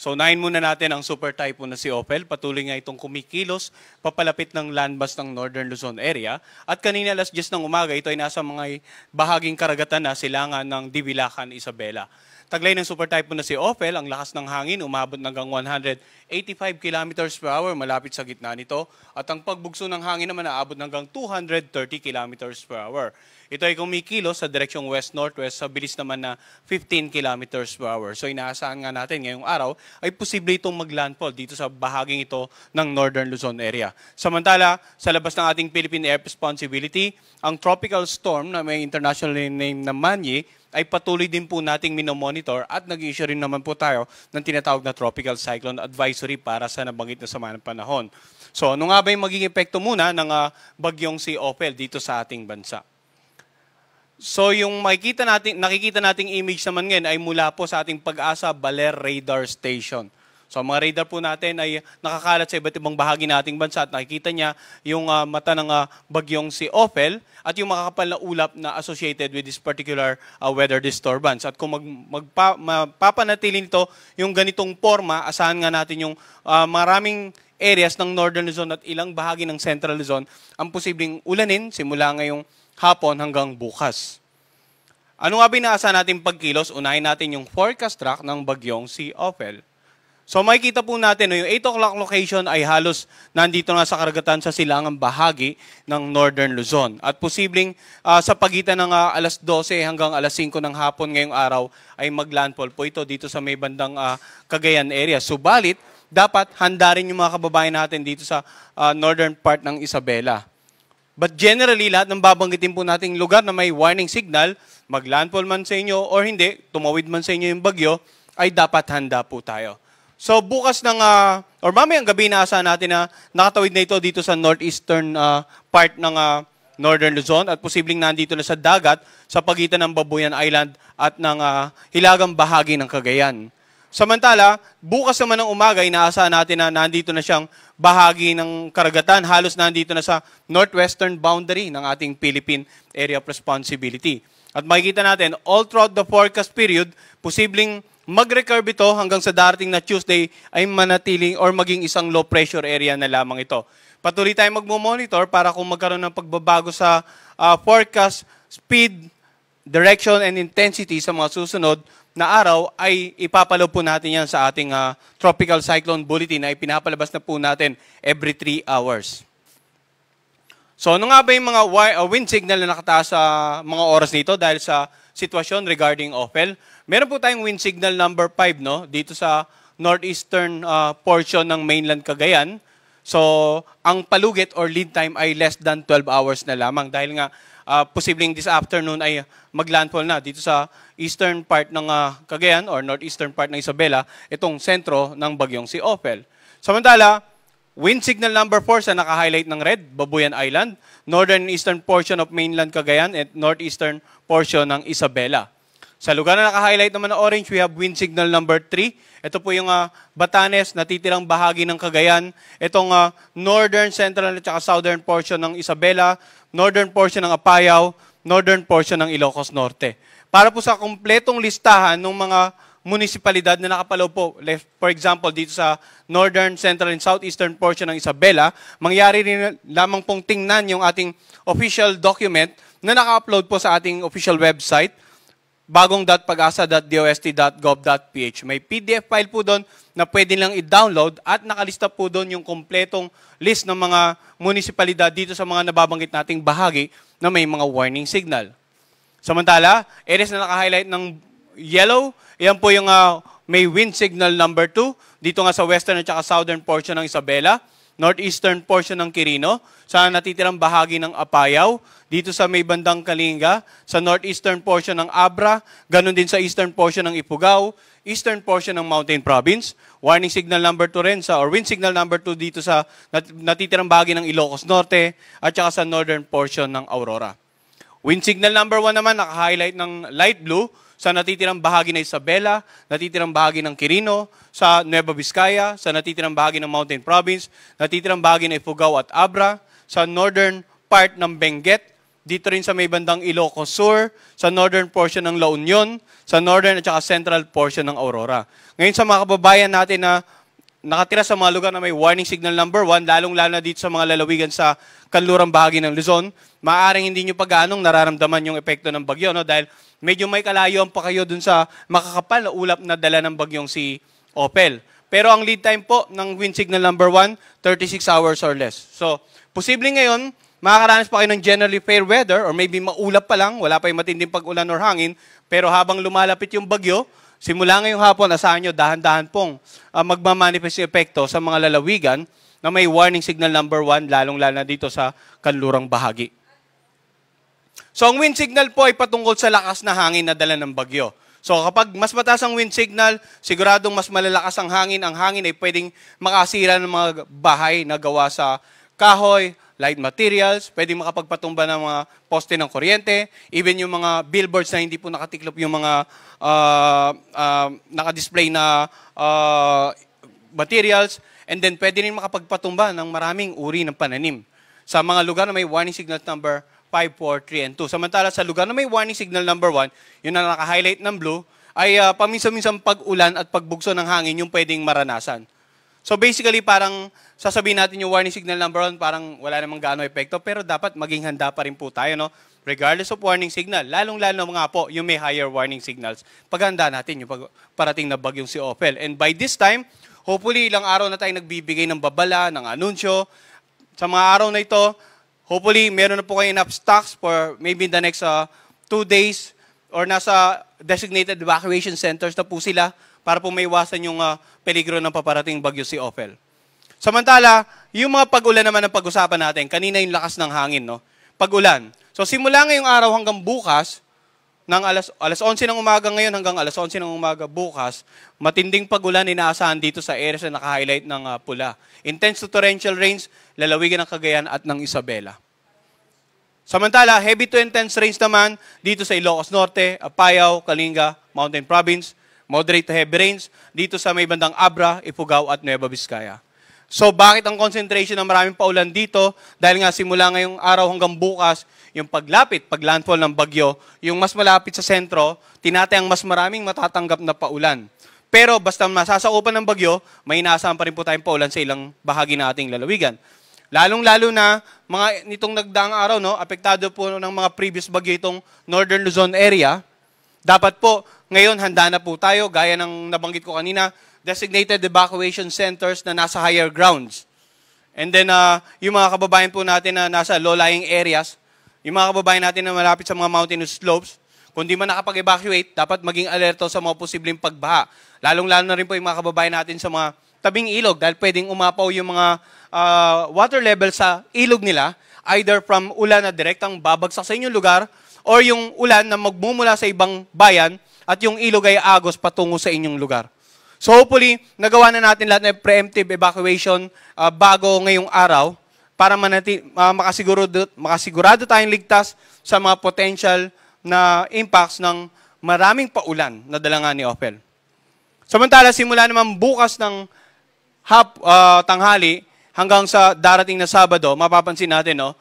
So unahin muna natin ang super typhoon na si Ophel. Patuloy nga itong kumikilos papalapit ng landmass ng Northern Luzon area. At kanina alas 10 ng umaga, ito ay nasa mga bahaging karagatan na silangan ng Divilacan, Isabela. Taglay ng super typhoon na si Ophel, ang lakas ng hangin umabot hanggang 185 kilometers per hour malapit sa gitna nito. At ang pagbugso ng hangin naman naabot hanggang 230 kilometers per hour. Ito ay kumikilos sa direksyong west-northwest sa bilis naman na 15 kilometers per hour. So inaasahan nga natin ngayong araw ay posible itong maglandfall dito sa bahaging ito ng Northern Luzon area. Samantala, sa labas ng ating Philippine Air Responsibility, ang tropical storm na may international name na Manny ay patuloy din po nating minomonitor at nag-issue rin naman po tayo ng tinatawag na Tropical Cyclone Advisory para sa nabanggit na sama ng panahon. So ano nga ba yung magiging epekto muna ng bagyong si Ophel dito sa ating bansa? So yung nakikita nating image naman ngayon ay mula po sa ating Pag-asa Baler Radar Station. So ang mga radar po natin ay nakakalat sa iba't ibang bahagi nating bansa at nakikita niya yung mata ng bagyong si Ophel at yung makakapal na ulap na associated with this particular weather disturbance. At kung mapapanatili nito yung ganitong forma, asahan nga natin yung maraming areas ng Northern Luzon at ilang bahagi ng Central Luzon ang posibleng ulanin simula ngayong hapon hanggang bukas. Ano nga ba inaasahan natin pagkilos? Unahin natin yung forecast track ng bagyong si Ophel. So makikita po natin, yung 8 o'clock location ay halos nandito na sa karagatan sa silangang bahagi ng Northern Luzon. At posibleng sa pagitan ng alas 12 hanggang alas 5 ng hapon ngayong araw ay maglandfall po ito dito sa may bandang Cagayan area. Subalit, dapat handa rin yung mga kababayan natin dito sa northern part ng Isabela. But generally, lahat ng babanggitin po nating lugar na may warning signal, maglandfall man sa inyo or hindi, tumawid man sa inyo yung bagyo, ay dapat handa po tayo. So bukas or mamayang gabi naasahan natin na nakatawid na ito dito sa northeastern part ng Northern Luzon at posibleng nandito na sa dagat sa pagitan ng Babuyan Island at ng hilagang bahagi ng Cagayan. Samantala, bukas naman ng umaga, inaasahan natin na nandito na siyang bahagi ng karagatan, halos nandito na sa northwestern boundary ng ating Philippine Area of Responsibility. At makikita natin, all throughout the forecast period, posibleng mag-recurve ito hanggang sa darating na Tuesday ay manatiling or maging isang low pressure area na lamang ito. Patuloy tayong magmo-monitor para kung magkaroon ng pagbabago sa forecast, speed, direction, and intensity sa mga susunod na araw ay ipapalaw po natin yan sa ating Tropical Cyclone Bulletin na ipinapalabas na po natin every 3 hours. So ano nga ba yung mga wind signal na nakataas sa mga oras nito dahil sa sitwasyon regarding Ophel? Meron po tayong wind signal number 5 dito sa northeastern portion ng mainland Cagayan. So ang palugit or lead time ay less than 12 hours na lamang dahil nga posibleng this afternoon ay maglandfall na dito sa eastern part ng Cagayan or northeastern part ng Isabela, itong sentro ng bagyong si Ophel. Samantala, wind signal number 4 sa naka-highlight ng red, Babuyan Island, northern and eastern portion of mainland Cagayan at northeastern portion ng Isabela. Sa lugar na naka-highlight naman na orange, we have wind signal number 3. Ito po yung Batanes, natitirang bahagi ng Cagayan. Itong northern, central at southern portion ng Isabela, northern portion ng Apayao, northern portion ng Ilocos Norte. Para po sa kumpletong listahan ng mga munisipalidad na nakapalaw po, for example, dito sa northern, central, and southeastern portion ng Isabela, mangyari rin lamang pong tingnan yung ating official document na naka-upload po sa ating official website, bagong.pagasa.dost.gov.ph. May PDF file po doon na pwede lang i-download at nakalista po doon yung kompletong list ng mga munisipalidad dito sa mga nababanggit nating bahagi na may mga warning signal. Samantala, areas na naka-highlight ng yellow, yan po yung may wind signal number 2 dito nga sa western at southern portion ng Isabela, northeastern portion ng Quirino, sa natitirang bahagi ng Apayao, dito sa may bandang Kalinga, sa northeastern portion ng Abra, ganun din sa eastern portion ng Ifugao, eastern portion ng Mountain Province, warning signal number 2 rin or wind signal number 2 dito sa natitirang bahagi ng Ilocos Norte at saka sa northern portion ng Aurora. Wind signal number 1 naman, naka-highlight ng light blue sa natitirang bahagi ng Isabela, natitirang bahagi ng Quirino, sa Nueva Vizcaya, sa natitirang bahagi ng Mountain Province, natitirang bahagi ng Ifugao at Abra, sa northern part ng Benguet, dito rin sa may bandang Ilocos Sur, sa northern portion ng La Union, sa northern at saka central portion ng Aurora. Ngayon sa mga kababayan natin na nakatira sa mga lugar na may warning signal number 1, lalong-lalo na dito sa mga lalawigan sa kanlurang bahagi ng Luzon, maaaring hindi nyo pa gaanong nararamdaman yung epekto ng bagyo, no? Dahil medyo may kalayuan pa kayo dun sa makakapal na ulap na dala ng bagyong si Opel. Pero ang lead time po ng wind signal number 1, 36 hours or less. So, posibleng ngayon, makakaranas pa kayo ng generally fair weather or maybe maulap pa lang, wala pa yung matinding pag-ulan or hangin, pero habang lumalapit yung bagyo, simula ngayong hapon, asahan nyo, dahan-dahan pong magmamanifest yung epekto sa mga lalawigan na may warning signal number 1, lalong-lalo na dito sa kanlurang bahagi. So, ang wind signal po ay patungkol sa lakas na hangin na dala ng bagyo. So kapag mas mataas ang wind signal, siguradong mas malalakas ang hangin. Ang hangin ay pwedeng makasira ng mga bahay na gawa sa kahoy, light materials, pwedeng makapagpatumba ng mga poste ng kuryente, even yung mga billboards na hindi po nakatiklop yung mga nakadisplay na materials, and then pwede rin makapagpatumba ng maraming uri ng pananim sa mga lugar na may warning signal number 5, 4, 3, and 2. Samantala sa lugar na may warning signal number 1, yun na naka-highlight ng blue, ay paminsan-minsan pag-ulan at pagbugso ng hangin yung pwedeng maranasan. So basically parang sasabihin natin yung warning signal number 1, parang wala namang gaano epekto, pero dapat maging handa pa rin po tayo, no? Regardless of warning signal, lalong-lalo mga po yung may higher warning signals, paghanda natin yung parating na bagyong si Opel. And by this time, hopefully ilang araw na tayo nagbibigay ng babala, ng anunsyo. Sa mga araw na ito, hopefully, meron na po kayo enough stocks for maybe in the next 2 days or nasa designated evacuation centers na po sila para po maiwasan yung peligro ng paparating bagyo si Opel. Samantala, yung mga pag-ulan naman ang pag-usapan natin, kanina yung lakas ng hangin, no? Pag-ulan. So simula ngayong araw hanggang bukas, ng alas 11 ng umaga ngayon hanggang alas 11 ng umaga bukas, matinding pag-ulan inaasahan dito sa areas na naka-highlight ng pula. Intense to torrential rains, lalawigan ng Cagayan at ng Isabela. Samantala, heavy to intense rains naman dito sa Ilocos Norte, Apayao, Kalinga, Mountain Province, moderate to heavy rains dito sa may bandang Abra, Ifugao at Nueva Vizcaya. So bakit ang concentration ng maraming paulan dito? Dahil nga simula ngayong araw hanggang bukas, yung paglandfall ng bagyo, yung mas malapit sa sentro, tinatayang mas maraming matatanggap na paulan. Pero basta masasaupan ng bagyo, may inaasahan pa rin po tayong paulan sa ilang bahagi ng ating lalawigan. Lalong-lalo na mga nitong nagdaang araw, no, apektado po ng mga previous bagyo itong Northern Luzon area. Dapat po, ngayon handa na po tayo, gaya ng nabanggit ko kanina, designated evacuation centers na nasa higher grounds. And then, yung mga kababayan po natin na nasa low-lying areas, yung mga kababayan natin na malapit sa mga mountainous slopes, kung di man nakapag-evacuate, dapat maging alerto sa mga posibleng pagbaha. Lalong-lalo na rin po yung mga kababayan natin sa mga tabing ilog dahil pwedeng umapaw yung mga water level sa ilog nila, either from ulan na direktang babagsak sa inyong lugar or yung ulan na magmumula sa ibang bayan at yung ilog ay agos patungo sa inyong lugar. So hopefully, nagawa na natin lahat ng preemptive evacuation bago ngayong araw para makasigurado tayong ligtas sa mga potential na impacts ng maraming paulan na dala nga ni Opel. Samantala, simula naman bukas ng tanghali hanggang sa darating na Sabado, mapapansin natin, no?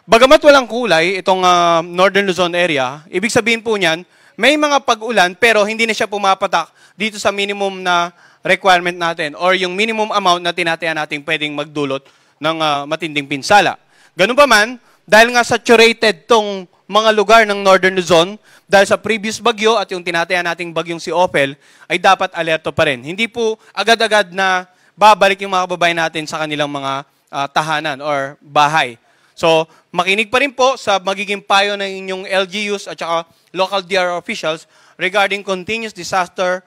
Bagamat walang kulay itong Northern Luzon area, ibig sabihin po niyan, may mga pag-ulan pero hindi na siya pumapatak dito sa minimum na requirement natin or yung minimum amount na tinataya natin pwedeng magdulot ng matinding pinsala. Ganun pa man, dahil nga saturated tong mga lugar ng Northern Luzon, dahil sa previous bagyo at yung tinataya nating bagyong si Opel, ay dapat alerto pa rin. Hindi po agad-agad na babalik yung mga kababayan natin sa kanilang mga tahanan or bahay. So, makinig pa rin po sa magiging payo ng inyong LGUs at saka local DRR officials regarding continuous disaster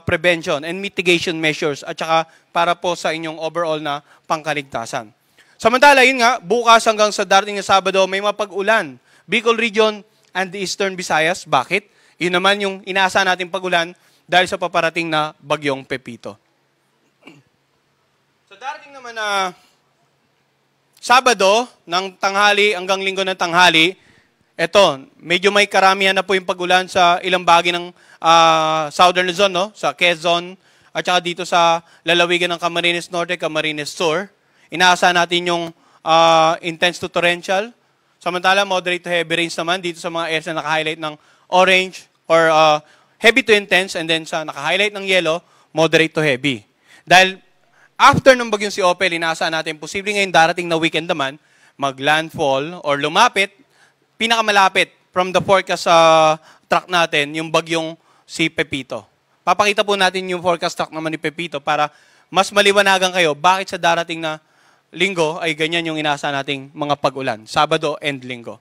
prevention and mitigation measures at saka para po sa inyong overall na pangkaligtasan. Samantala, yun nga, bukas hanggang sa darating na Sabado, may mapag-ulan. Bicol Region and the Eastern Visayas. Bakit? Yun naman yung inaasahan nating pag-ulan dahil sa paparating na bagyong Pepito. Sa darating naman na Sabado, ng tanghali hanggang Linggo ng tanghali, eto, medyo may karamihan na po yung pag-ulan sa ilang bahagi ng Southern Luzon, no? Sa Quezon, at saka dito sa lalawigan ng Camarines Norte, Camarines Sur. Inaasahan natin yung intense to torrential Samantala, moderate to heavy rains naman dito sa mga areas na naka-highlight ng orange or heavy to intense, and then sa naka-highlight ng yellow, moderate to heavy. Dahil after ng bagyong si Opel, inaasahan natin, posibleng ngayon darating na weekend naman, mag-landfall or lumapit, pinakamalapit from the forecast track natin, yung bagyong si Pepito. Papakita po natin yung forecast track naman ni Pepito para mas maliwanagan kayo bakit sa darating na linggo ay ganyan yung inaasahan nating mga pag-ulan, Sabado and Linggo.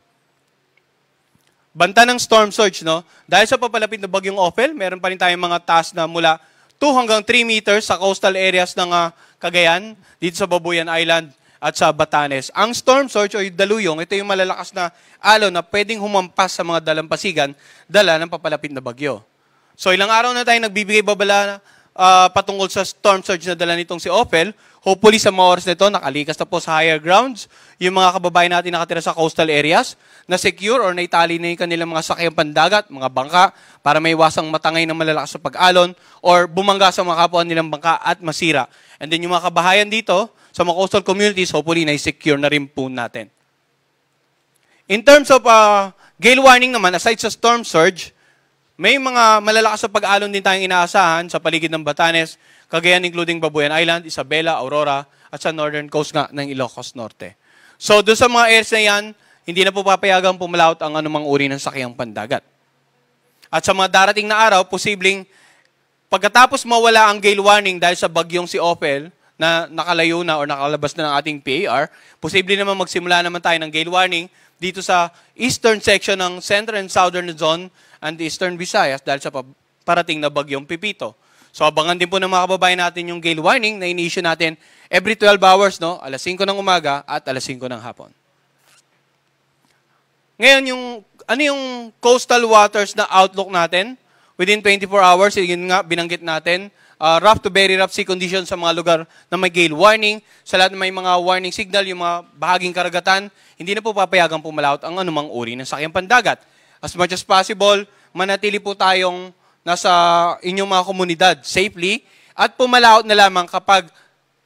Banta ng storm surge, no? Dahil sa papalapit na bagyong Opel, meron pa rin tayong mga taas na mula 2 hanggang 3 meters sa coastal areas ng Cagayan, dito sa Babuyan Island at sa Batanes. Ang storm surge o yung daluyong, ito yung malalakas na alon na pwedeng humampas sa mga dalampasigan, dala ng papalapit na bagyo. So ilang araw na tayo nagbibigay babala patungkol sa storm surge na dala nitong si Opel. Hopefully sa mga oras nito, nakalikas na po sa higher grounds yung mga kababayan natin nakatira sa coastal areas na secure or naitali na yung kanilang mga sakyang pandagat, mga bangka, para may iwasang matangay ng malalakas sa pag-alon or bumangga sa mga kapwa nilang bangka at masira. And then yung mga kabahayan dito, sa mga coastal communities, hopefully na-secure na rin po natin. In terms of gale warning naman, aside sa storm surge, may mga malalakas sa pag-alon din tayong inaasahan sa paligid ng Batanes, Cagayan including Babuyan Island, Isabela, Aurora, at sa northern coast nga ng Ilocos Norte. So doon sa mga areas na yan, hindi na po papayagang pumalaot ang anumang uri ng sakyang pandagat. At sa mga darating na araw, posibleng pagkatapos mawala ang gale warning dahil sa bagyong si Opel, na nakalayo na o nakalabas na ng ating PAR, posible naman magsimula naman tayo ng gale warning dito sa eastern section ng Central and Southern Luzon and the Eastern Visayas dahil sa parating na bagyong Pepito. So abangan din po ng mga kababayan natin yung gale warning na ini-issue natin every 12 hours, no? Alas 5 ng umaga at alas 5 ng hapon. Ngayon, ano yung coastal waters na outlook natin? Within 24 hours, yun nga, binanggit natin, rough to very rough sea conditions sa mga lugar na may gale warning. Sa lahat na may mga warning signal, yung mga bahaging karagatan, hindi na po papayagang pumalaot ang anumang uri ng sakyang pandagat. As much as possible, manatili po tayong nasa inyong mga komunidad safely at pumalaot na lamang kapag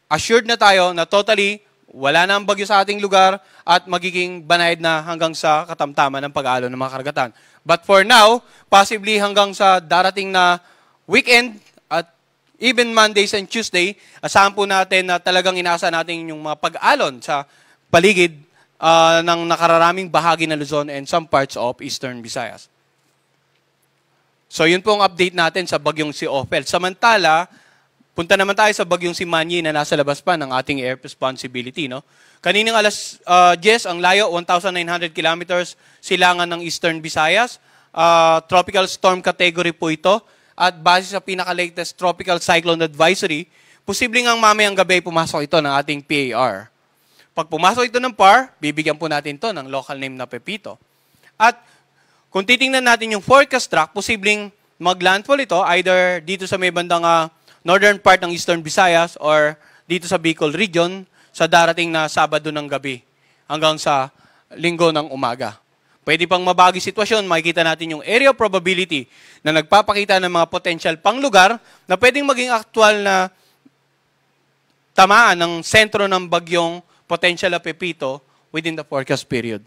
assured na tayo na totally wala na ang bagyo sa ating lugar at magiging banayad na hanggang sa katamtaman ng pag-aalon ng mga karagatan. But for now, possibly hanggang sa darating na weekend at even Mondays and Tuesday, asahan po natin na talagang inaasa natin yung mga pag-alon sa paligid ng nakararaming bahagi ng Luzon and some parts of Eastern Visayas. So yun po ang update natin sa bagyong si Opel. Samantala, punta naman tayo sa bagyong si Manny na nasa labas pa ng ating air responsibility. No? Kaninang alas 10, ang layo, 1,900 kilometers, silangan ng Eastern Visayas. Tropical storm category po ito. At base sa pinaka-latest tropical cyclone advisory, posibleng ang mamayang gabi pumasok ito ng ating PAR. Pag pumasok ito ng PAR, bibigyan po natin ito ng local name na Pepito. At kung titingnan natin yung forecast track, posibleng mag-landfall ito either dito sa may bandang northern part ng Eastern Visayas or dito sa Bicol region sa darating na Sabado ng gabi hanggang sa Linggo ng umaga. Pwede pang mabagi sitwasyon, makikita natin yung area probability na nagpapakita ng mga potential pang lugar na pwedeng maging aktual na tamaan ng sentro ng bagyong potential na Pepito within the forecast period.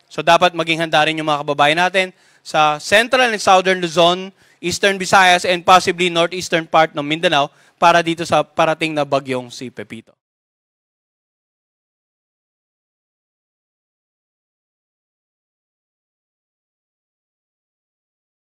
So dapat maging handa rin yung mga kababayan natin sa Central and Southern Luzon, Eastern Visayas, and possibly northeastern part ng Mindanao para dito sa parating na bagyong si Pepito.